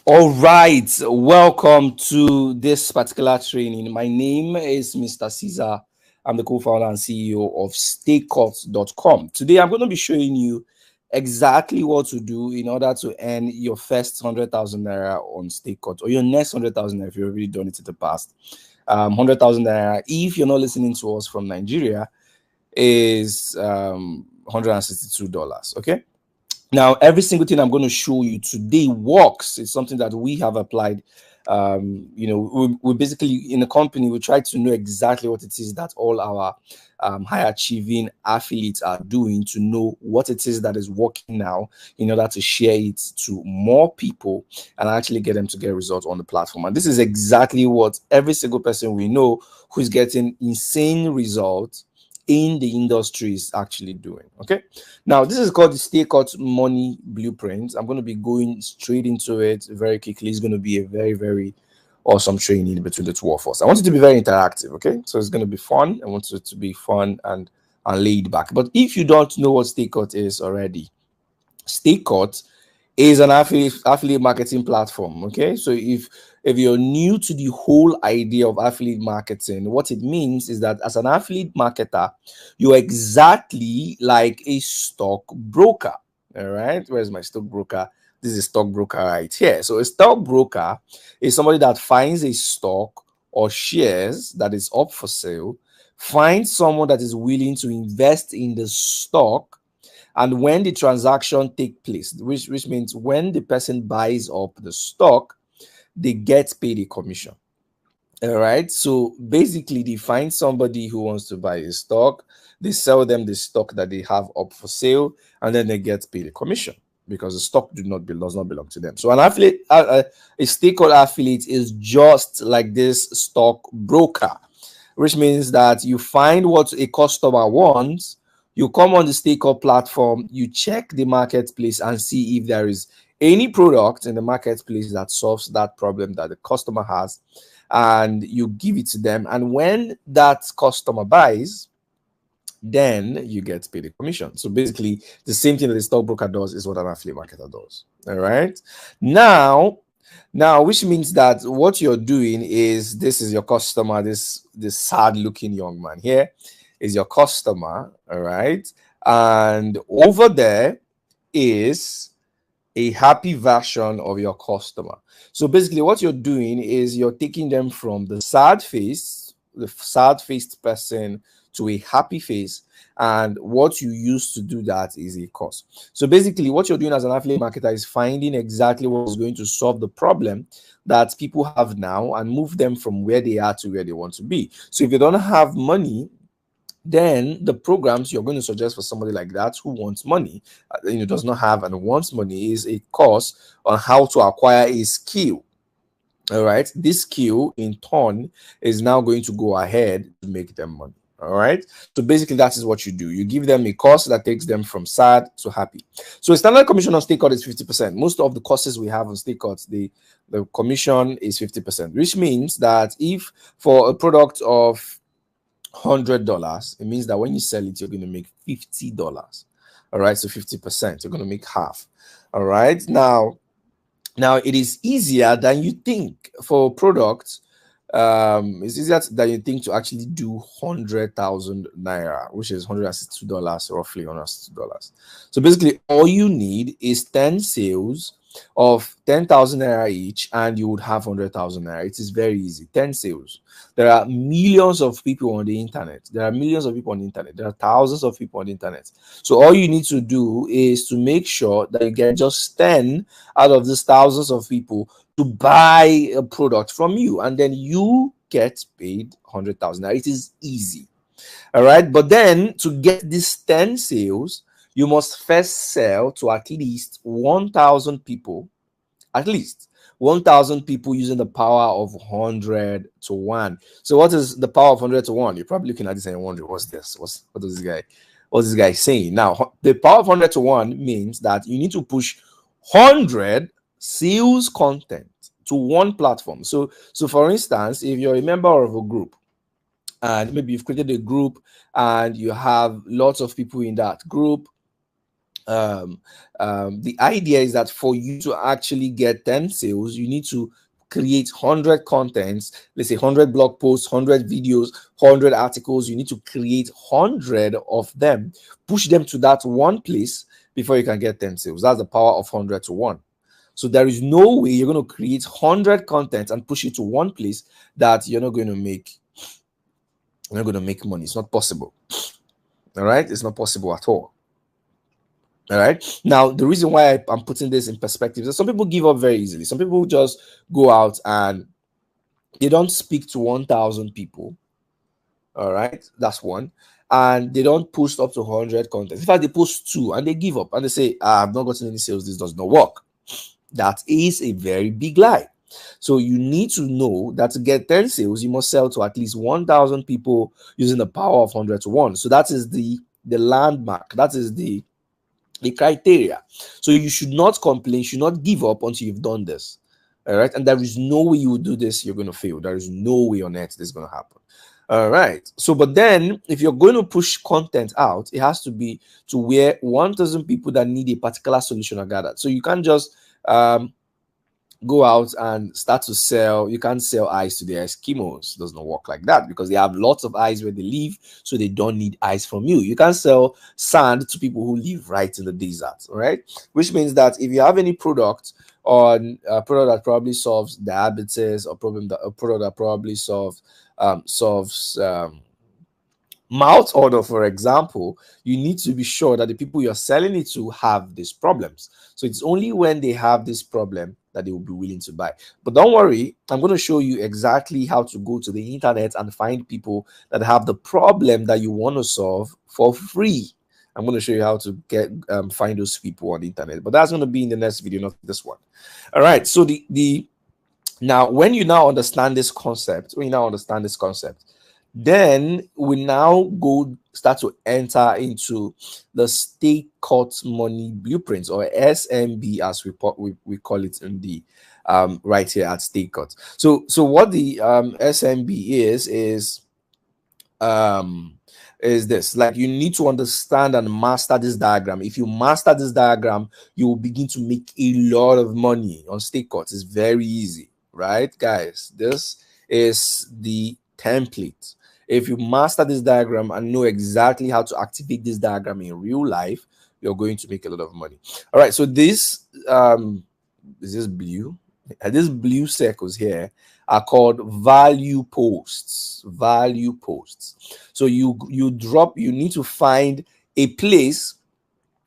All right, welcome to this particular training. My name is Mr. Caesar. I'm the co-founder and CEO of stakecut.com. Today, I'm going to be showing you exactly what to do in order to earn your first 100,000 naira on stakecut, or your next 100,000 naira if you've already done it in the past. 100,000 naira, if you're not listening to us from Nigeria, is $162. Okay. Now, every single thing I'm going to show you today works. It's something that we have applied. We basically, in the company, we try to know exactly what it is that all our high achieving affiliates are doing, to know what it is that is working now in order to share it to more people and actually get them to get results on the platform. And this is exactly what every single person we know who's getting insane results in the industry is actually doing. Okay, now this is called the stakecut money blueprint. I'm going to be going straight into it very quickly. It's going to be a very awesome training between the two of us. I want it to be very interactive. Okay, so it's going to be fun. I want it to be fun and laid back. But if you don't know what stakecut is already, stakecut is an affiliate marketing platform. Okay, so if you're new to the whole idea of affiliate marketing, what it means is that as an affiliate marketer, you're exactly like a stockbroker. All right, where's my stockbroker? This is a stockbroker right here. So a stockbroker is somebody that finds a stock or shares that is up for sale, finds someone that is willing to invest in the stock, and when the transaction take place, which means when the person buys up the stock, they get paid a commission. All right, so basically they find somebody who wants to buy a stock, they sell them the stock that they have up for sale, and then they get paid a commission because the stock does not belong to them. So an affiliate, a stakeholder affiliate, is just like this stock broker, which means that you find what a customer wants, you come on the stakeout platform, you check the marketplace and see if there is any product in the marketplace that solves that problem that the customer has, and you give it to them. And when that customer buys, then you get paid a commission. So basically, the same thing that the stockbroker does is what an affiliate marketer does. All right. Now, which means that what you're doing is, this is your customer, this sad looking young man here is your customer. All right. And over there is a happy version of your customer. So basically what you're doing is you're taking them from the sad faced person, to a happy face. And what you use to do that is a cost. So basically what you're doing as an affiliate marketer is finding exactly what is going to solve the problem that people have now and move them from where they are to where they want to be. So if you don't have money, then the programs you're going to suggest for somebody like that who wants money, does not have and wants money, is a course on how to acquire a skill. All right, this skill in turn is now going to go ahead to make them money. All right, so basically that is what you do. You give them a course that takes them from sad to happy. So a standard commission on stakecut is 50%. Most of the courses we have on stakecut, the commission is 50%, which means that if for a product of $100, it means that when you sell it, you're going to make $50. All right, so 50%, you're going to make half. All right, now it is easier than you think for products. It's easier than you think to actually do 100,000 naira, which is $162, roughly $162. So basically, all you need is 10 sales of 10,000 naira each, and you would have 100,000 naira. It is very easy. 10 sales. There are millions of people on the internet. There are thousands of people on the internet. So all you need to do is to make sure that you get just 10 out of these thousands of people to buy a product from you, and then you get paid 100,000. Now it is easy. All right, but then to get these 10 sales, you must first sell to at least 1,000 people, using the power of 100 to 1. So what is the power of 100 to 1? You're probably looking at this and wondering, what's this? What is this guy saying? Now, the power of 100 to 1 means that you need to push 100 sales content to one platform. So for instance, if you're a member of a group, and maybe you've created a group and you have lots of people in that group, the idea is that for you to actually get 10 sales, you need to create 100 contents, let's say 100 blog posts, 100 videos, 100 articles. You need to create 100 of them, push them to that one place before you can get 10 sales. That's the power of 100 to 1. So there is no way you're going to create 100 contents and push it to one place that you're not going to make money. It's not possible. All right, it's not possible at all. All right. Now, the reason why I'm putting this in perspective is some people give up very easily. Some people just go out and they don't speak to 1,000 people. All right. That's one. And they don't post up to 100 contents. In fact, they post 2 and they give up and they say, I've not gotten any sales. This does not work. That is a very big lie. So you need to know that to get 10 sales, you must sell to at least 1,000 people using the power of 100 to 1. So that is the landmark. That is the criteria. So you should not complain, should not give up until you've done this. All right. And there is no way you will do this, you're going to fail. There is no way on earth this is going to happen. All right. So, but then if you're going to push content out, it has to be to where 1,000 people that need a particular solution are gathered. So you can't just go out and start to sell. You can't sell ice to the Eskimos. It doesn't work like that because they have lots of ice where they live, so they don't need ice from you. You can't sell sand to people who live right in the desert, all right? Which means that if you have any product on a product that probably solves diabetes, or a product that probably solves mouth odor, for example, you need to be sure that the people you're selling it to have these problems. So it's only when they have this problem that they will be willing to buy. But don't worry, I'm going to show you exactly how to go to the internet and find people that have the problem that you want to solve for free. I'm going to show you how to get find those people on the internet, but that's going to be in the next video, not this one. All right. So now when you now understand this concept, then we now start to enter into the stakecut money blueprints, or SMB, as we call it in the right here at stakecut. So what the SMB is this: like, you need to understand and master this diagram. If you master this diagram, you will begin to make a lot of money on stakecut. It's very easy, right, guys? This is the template. If you master this diagram and know exactly how to activate this diagram in real life, you're going to make a lot of money. All right, so this is this blue. These blue circles here are called value posts. Value posts. So you need to find a place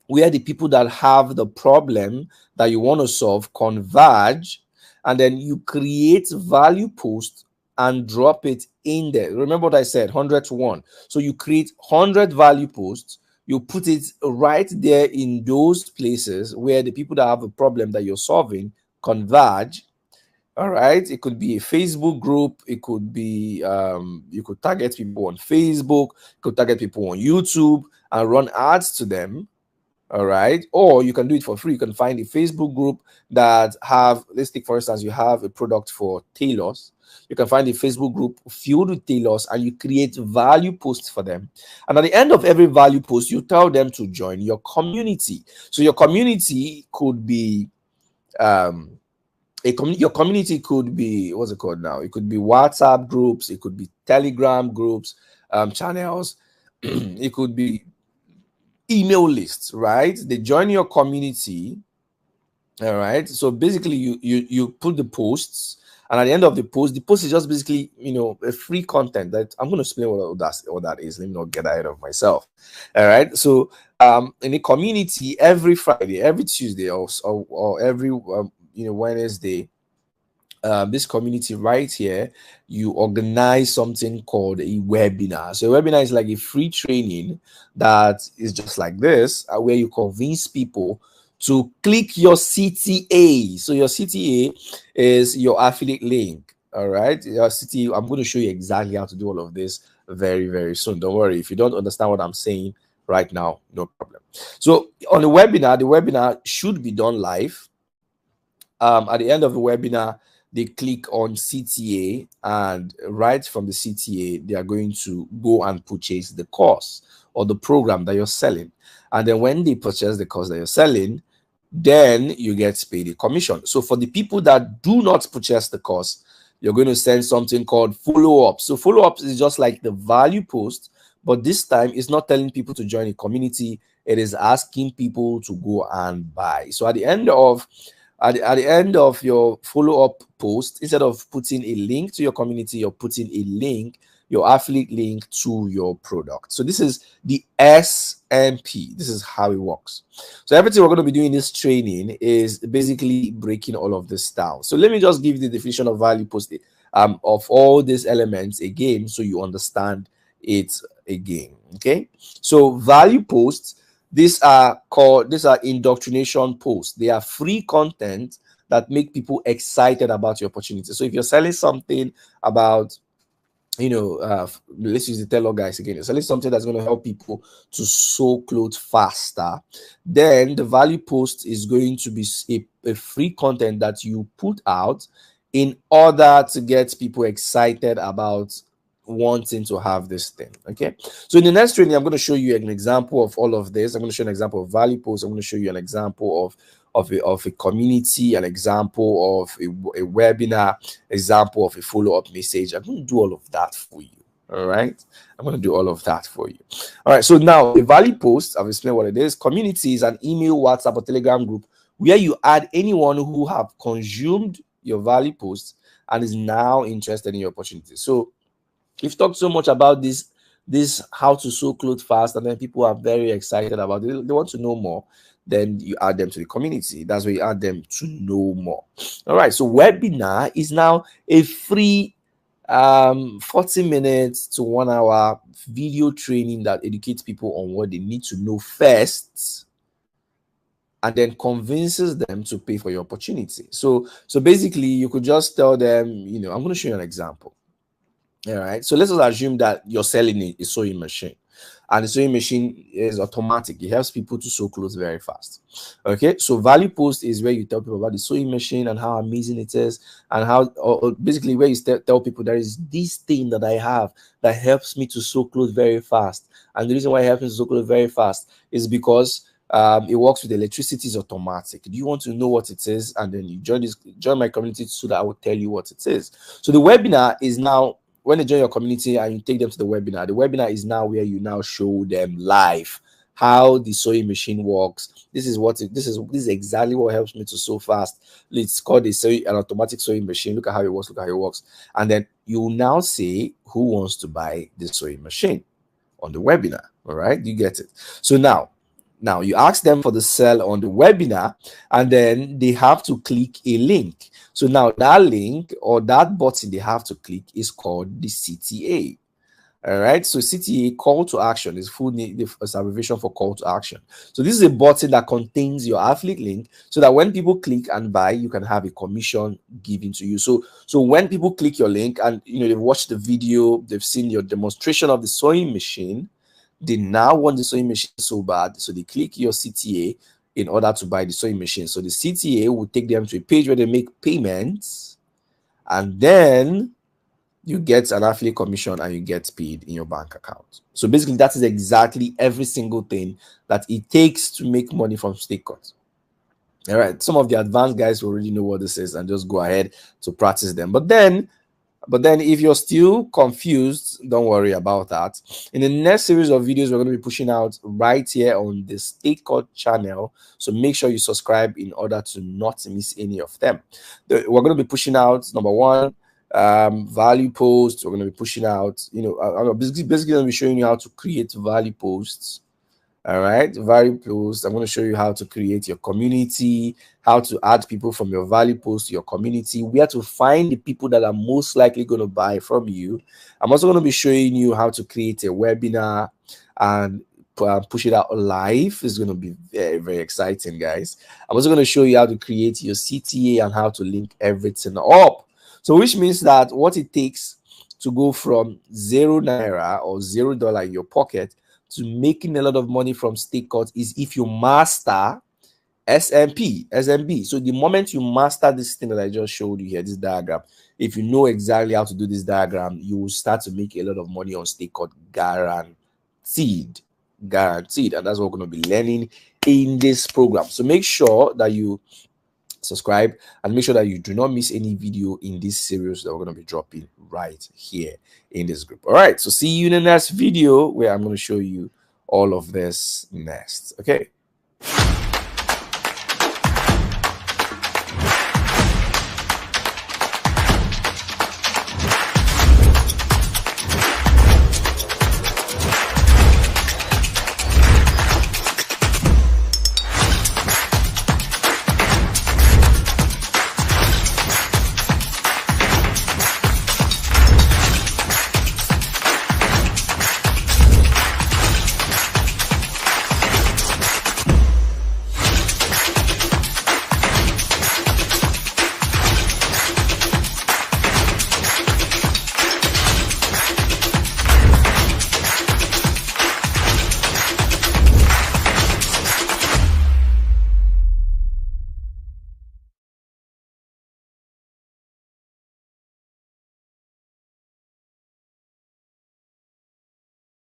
where the people that have the problem that you want to solve converge, and then you create value posts and drop it in there. Remember what I said, 100 to 1. So you create 100 value posts, you put it right there in those places where the people that have a problem that you're solving converge. All right, it could be a Facebook group, it could be you could target people on Facebook, you could target people on YouTube and run ads to them. All right, or you can do it for free. You can find a Facebook group that have, let's take for instance, you have a product for tailors. You can find a Facebook group filled with tailors and you create value posts for them. And at the end of every value post, you tell them to join your community. So your community could be your community could be, what's it called now? It could be WhatsApp groups, it could be Telegram groups, channels, it could be email lists, right? They join your community. All right, so basically you put the posts, and at the end of the post is just basically, a free content that I'm going to explain what that is. Let me not get ahead of myself. All right, so in a community, every Friday, every Tuesday, or every Wednesday, this community right here, you organize something called a webinar. So a webinar is like a free training that is just like this, where you convince people to click your CTA. So your CTA is your affiliate link. All right, your CTA, I'm going to show you exactly how to do all of this very, very soon. Don't worry, if you don't understand what I'm saying right now, no problem. So on the webinar should be done live. At the end of the webinar, they click on CTA, and right from the CTA, they are going to go and purchase the course or the program that you're selling. And then when they purchase the course that you're selling, then you get paid a commission. So for the people that do not purchase the course, you're going to send something called follow-up. So follow-up is just like the value post, but this time it's not telling people to join a community. It is asking people to go and buy. So at the end of your follow-up post, instead of putting a link to your community, you're putting a link, your affiliate link to your product. So this is the SMB. This is how it works. So everything we're going to be doing in this training is basically breaking all of this down. So let me just give you the definition of value post of all these elements again, so you understand it again. Okay, so value posts, these are indoctrination posts. They are free content that make people excited about your opportunity. So if you're selling something about, let's use the tailor guys again. You're selling something that's going to help people to sew clothes faster, then the value post is going to be a free content that you put out in order to get people excited about wanting to have this thing. Okay, so in the next training, I'm going to show you an example of all of this. I'm going to show an example of value post. I'm going to show you an example of a community, an example of a webinar, example of a follow-up message. I'm going to do all of that for you. All right, I'm going to do all of that for you. All right, so now the value post, I've explained what it is. Community is an email, WhatsApp, or Telegram group where you add anyone who have consumed your value post and is now interested in your opportunity. So we've talked so much about this how to sew clothes fast, and then people are very excited about it. They want to know more. Then you add them to the community. That's where you add them to know more. All right, so webinar is now a free 40 minutes to 1 hour video training that educates people on what they need to know first, and then convinces them to pay for your opportunity. So basically, you could just tell them, I'm going to show you an example. All right, so let's assume that you're selling a sewing machine, and the sewing machine is automatic. It helps people to sew clothes very fast. Okay, so value post is where you tell people about the sewing machine and how amazing it is, and how, or basically where you tell people there is this thing that I have that helps me to sew clothes very fast. And the reason why it helps me to sew clothes very fast is because it works with electricity, is automatic. Do you want to know what it is? And then you join my community so that I will tell you what it is. So the webinar is now, when they join your community and you take them to the webinar is now where you now show them live how the sewing machine works. This is exactly what helps me to sew fast. It's called an automatic sewing machine. Look at how it works. And then you now say who wants to buy the sewing machine on the webinar. All right, you get it. So now you ask them for the sell on the webinar, and then they have to click a link. So now that link or that button they have to click is called the CTA. All right, so CTA, call to action, is full name, is abbreviation for call to action. So this is a button that contains your affiliate link, so that when people click and buy, you can have a commission given to you. So when people click your link and they've watched the video, they've seen your demonstration of the sewing machine, they now want the sewing machine so bad, so they click your CTA in order to buy the sewing machine. So the CTA will take them to a page where they make payments, and then you get an affiliate commission and you get paid in your bank account. So basically, that is exactly every single thing that it takes to make money from stakecut. All right, some of the advanced guys already know what this is and just go ahead to practice them. But then if you're still confused, don't worry about that. In the next series of videos, we're going to be pushing out right here on the stakecut channel. So make sure you subscribe in order to not miss any of them. We're going to be pushing out, number one, value posts. We're going to be pushing out, I'm basically going to be showing you how to create value posts. All right, value posts. I'm going to show you how to create your community, how to add people from your value post to your community, where to find the people that are most likely going to buy from you. I'm also going to be showing you how to create a webinar and push it out live. It's going to be very, very exciting, guys. I'm also going to show you how to create your CTA and how to link everything up. So which means that what it takes to go from ₦0 or $0 in your pocket to making a lot of money from stakecut is if you master SMB. So the moment you master this thing that I just showed you here, this diagram, if you know exactly how to do this diagram, you will start to make a lot of money on stakecut, guaranteed. And that's what we're going to be learning in this program. So make sure that you subscribe and make sure that you do not miss any video in this series that we're going to be dropping right here in this group. All right, so see you in the next video where I'm going to show you all of this next. Okay.